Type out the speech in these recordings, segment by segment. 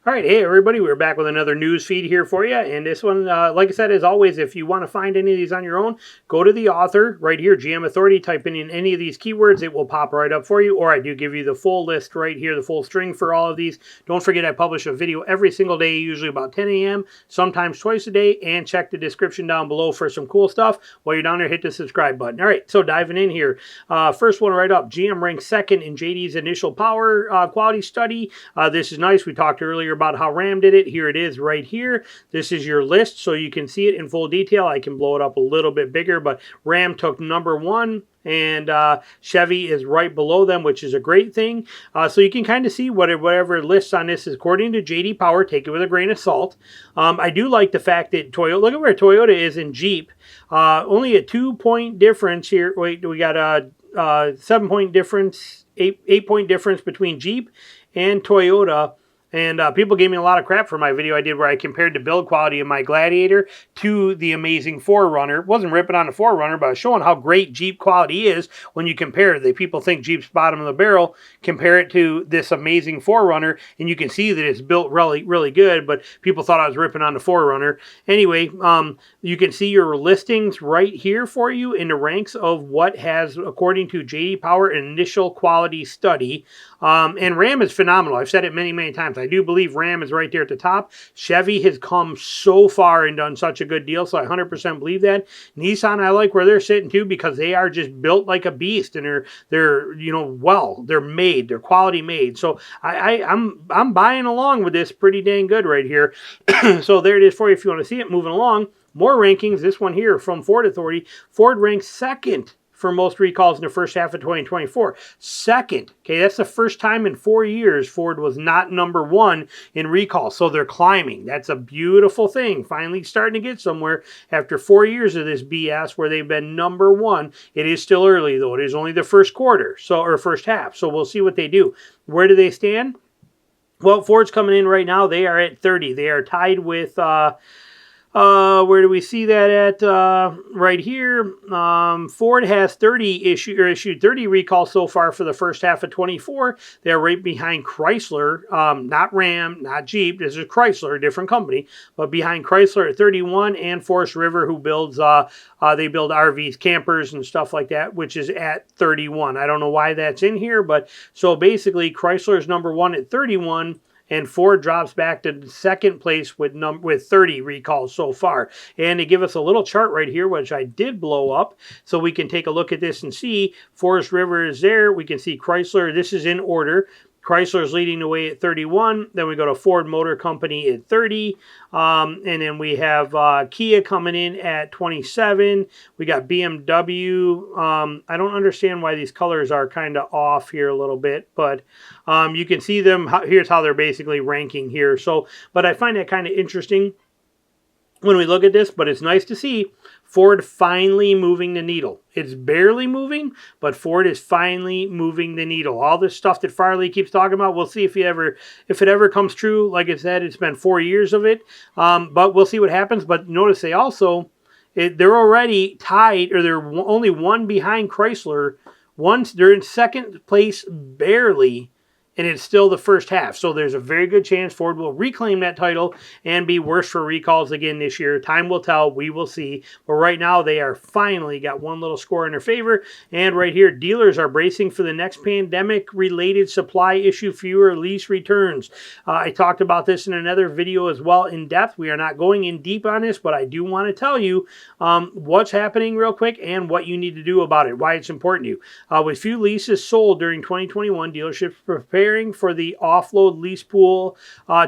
All right, hey everybody, we're back with another news feed here for you. And this one, like I said, as always, if you want to find any of these on your own, go to the author right here, GM Authority, type in any of these keywords, it will pop right up for you. Or I do give you the full list right here, the full string for all of these. Don't forget I publish a video every single day, usually about 10 a.m., sometimes twice a day, and check the description down below for some cool stuff. While you're down there, hit the subscribe button. All right, so diving in here, first one right up, GM ranks second in JD's initial power quality study. This is nice. We talked earlier about how Ram did it. Here it is right here. This is your list, so you can see it in full detail. I can blow it up a little bit bigger, but Ram took number one, and Chevy is right below them, which is a great thing. So you can kind of see whatever lists on this is according to JD Power. Take it with a grain of salt. I do like the fact that Toyota, look at where Toyota is in Jeep. Only a 2-point difference here. Wait, we got a 7-point difference, 8-point difference between Jeep and Toyota. And people gave me a lot of crap for my video I did where I compared the build quality of my Gladiator to the amazing 4Runner. Wasn't ripping on the 4Runner, but I was showing how great Jeep quality is when you compare. People think Jeep's bottom of the barrel. Compare it to this amazing 4Runner, and you can see that it's built really, really good, but people thought I was ripping on the 4Runner. Anyway, you can see your listings right here for you in the ranks of what has, according to JD Power, an initial quality study. And Ram is phenomenal. I've said it many, many times. I do believe Ram is right there at the top. Chevy has come so far and done such a good deal, so I 100% believe that. Nissan, I like where they're sitting too, because they are just built like a beast, and they're they're made, they're quality made. So I'm buying along with this pretty dang good right here. So there it is for you if you want to see it. Moving along, more rankings. This one here from Ford Authority. Ford ranks second for most recalls in the first half of 2024. Second, okay, that's the first time in 4 years Ford was not number one in recalls. So they're climbing. That's a beautiful thing. Finally starting to get somewhere after 4 years of this BS where they've been number one. It is still early though. It is only the first quarter, or first half. So we'll see what they do. Where do they stand? Well, Ford's coming in right now. They are at 30. They are tied with where do we see that at? Right here. Ford has issued 30 recalls so far for the first half of 24. They're right behind Chrysler, not Ram, not Jeep. This is Chrysler, a different company, but behind Chrysler at 31, and Forest River, who builds, they build RVs, campers, and stuff like that, which is at 31. I don't know why that's in here, but so basically Chrysler is number one at 31. And Ford drops back to second place with 30 recalls so far. And they give us a little chart right here, which I did blow up, so we can take a look at this and see. Forest River is there. We can see Chrysler. This is in order. Chrysler's leading the way at 31. Then we go to Ford Motor Company at 30. And then we have Kia coming in at 27. We got BMW. I don't understand why these colors are kind of off here a little bit, but you can see them. Here's how they're basically ranking here. So, but I find that kind of interesting when we look at this, but it's nice to see Ford finally moving the needle. It's barely moving, but Ford is finally moving the needle. All this stuff that Farley keeps talking about, we'll see if it ever comes true. Like I said, it's been 4 years of it, but we'll see what happens. But notice they're already tied, or they're only one behind Chrysler. They're in second place barely, and it's still the first half. So there's a very good chance Ford will reclaim that title and be worse for recalls again this year. Time will tell. We will see. But right now, they are finally got one little score in their favor. And right here, dealers are bracing for the next pandemic-related supply issue, fewer lease returns. I talked about this in another video as well in depth. We are not going in deep on this, but I do want to tell you what's happening real quick and what you need to do about it, why it's important to you. With few leases sold during 2021, dealerships prepare for the offload lease pool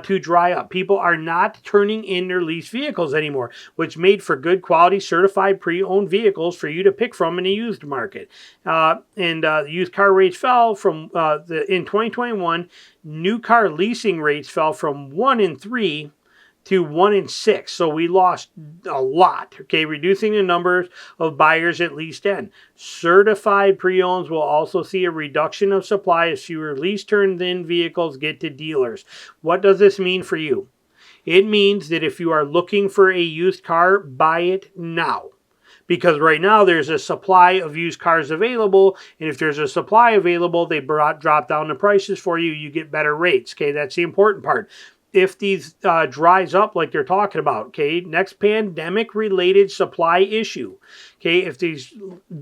to dry up. People are not turning in their lease vehicles anymore, which made for good quality certified pre-owned vehicles for you to pick from in the used market. The used car rates fell from in 2021. New car leasing rates fell from 1 in 3 to 1 in 6. So we lost a lot, okay, reducing the numbers of buyers at leased end. Certified pre-owns will also see a reduction of supply as fewer lease turned-in vehicles get to dealers. What does this mean for you? It means that if you are looking for a used car, buy it now. Because right now there's a supply of used cars available, and if there's a supply available, they drop down the prices for you, you get better rates, okay? That's the important part. if these dries up like they're talking about, okay, next pandemic-related supply issue, okay, if these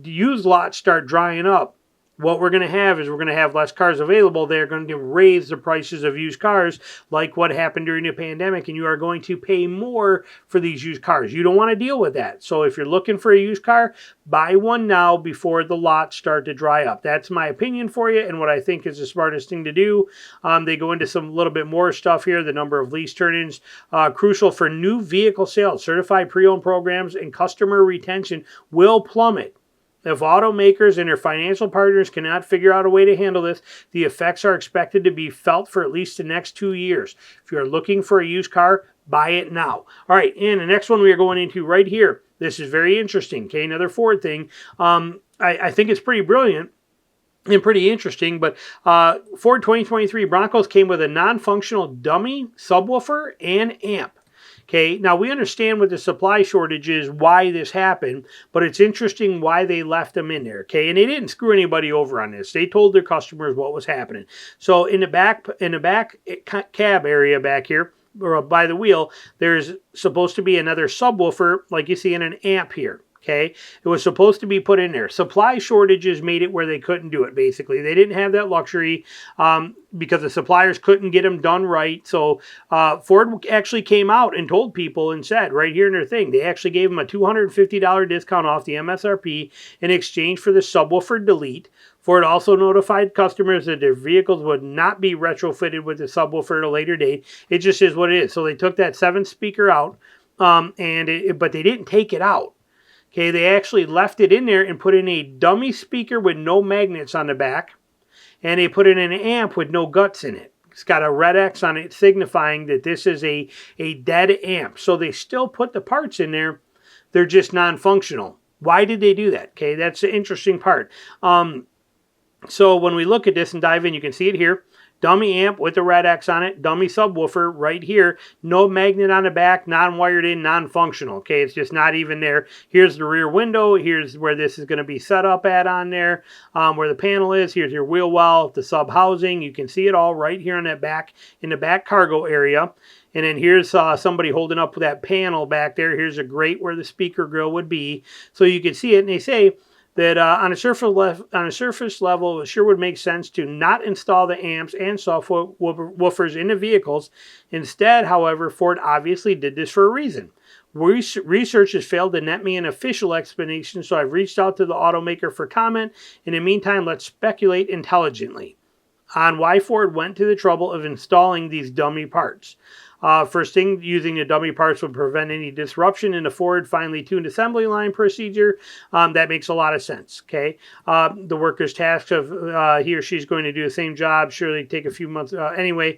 used lots start drying up, what we're going to have is we're going to have less cars available. They're going to raise the prices of used cars like what happened during the pandemic, and you are going to pay more for these used cars. You don't want to deal with that. So if you're looking for a used car, buy one now before the lots start to dry up. That's my opinion for you and what I think is the smartest thing to do. They go into some little bit more stuff here. The number of lease turn-ins, crucial for new vehicle sales, certified pre-owned programs, and customer retention will plummet. If automakers and their financial partners cannot figure out a way to handle this, the effects are expected to be felt for at least the next 2 years. If you're looking for a used car, buy it now. All right, and the next one we are going into right here. This is very interesting. Okay, another Ford thing. I think it's pretty brilliant and pretty interesting, but Ford 2023 Broncos came with a non-functional dummy subwoofer and amp. Okay, now we understand with the supply shortages why this happened, but it's interesting why they left them in there. Okay, and they didn't screw anybody over on this. They told their customers what was happening. So in the back cab area back here, or by the wheel, there's supposed to be another subwoofer like you see in an amp here. Okay, it was supposed to be put in there. Supply shortages made it where they couldn't do it, basically. They didn't have that luxury because the suppliers couldn't get them done right. So Ford actually came out and told people and said right here in their thing, they actually gave them a $250 discount off the MSRP in exchange for the subwoofer delete. Ford also notified customers that their vehicles would not be retrofitted with the subwoofer at a later date. It just is what it is. So they took that 7th speaker out, but they didn't take it out. Okay, they actually left it in there and put in a dummy speaker with no magnets on the back, and they put in an amp with no guts in it. It's got a red X on it signifying that this is a dead amp. So they still put the parts in there. They're just non-functional. Why did they do that? Okay, that's the interesting part. So when we look at this and dive in, you can see it here. Dummy amp with the red X on it. Dummy subwoofer right here. No magnet on the back. Non-wired in. Non-functional. Okay, it's just not even there. Here's the rear window. Here's where this is going to be set up at on there. Where the panel is. Here's your wheel well. The sub housing. You can see it all right here on that back, in the back cargo area. And then here's somebody holding up that panel back there. Here's a grate where the speaker grill would be. So you can see it. And they say that on a surface level, it sure would make sense to not install the amps and subwoofers in the vehicles. Instead, however, Ford obviously did this for a reason. Research has failed to net me an official explanation, so I've reached out to the automaker for comment. In the meantime, let's speculate intelligently on why Ford went to the trouble of installing these dummy parts. First thing, using the dummy parts would prevent any disruption in the Ford finely tuned assembly line procedure. That makes a lot of sense, okay? The worker's task of he or she's going to do the same job, surely take a few months. Anyway,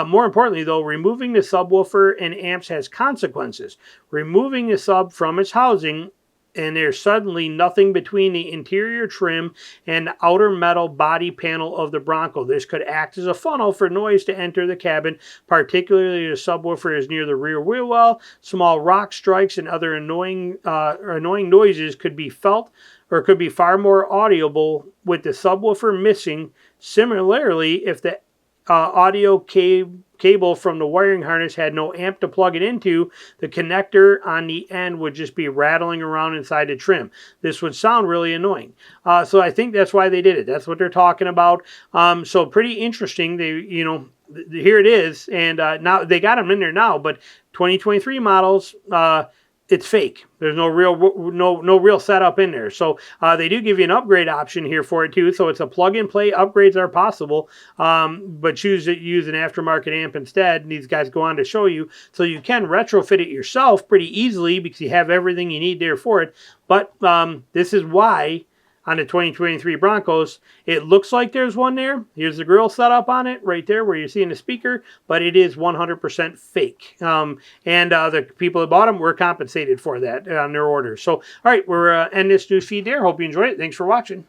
more importantly, though, removing the subwoofer and amps has consequences. Removing the sub from its housing, and there's suddenly nothing between the interior trim and the outer metal body panel of the Bronco. This could act as a funnel for noise to enter the cabin, particularly the subwoofer is near the rear wheel well. Small rock strikes and other annoying noises could be felt or could be far more audible with the subwoofer missing. Similarly, if the audio cable from the wiring harness had no amp to plug it into, the connector on the end would just be rattling around inside the trim. This would sound really annoying. So I think that's why they did it. That's what they're talking about. So pretty interesting. They, here it is, and now they got them in there now. But 2023 models, it's fake. There's no real setup in there. So they do give you an upgrade option here for it too. So it's a plug-and-play. Upgrades are possible, but choose to use an aftermarket amp instead. And these guys go on to show you. So you can retrofit it yourself pretty easily because you have everything you need there for it. But this is why on the 2023 Broncos, it looks like there's one there. Here's the grill setup on it right there where you're seeing the speaker, but it is 100% fake. And the people that bought them were compensated for that on their orders. So, all right, we're end this news feed there. Hope you enjoyed it. Thanks for watching.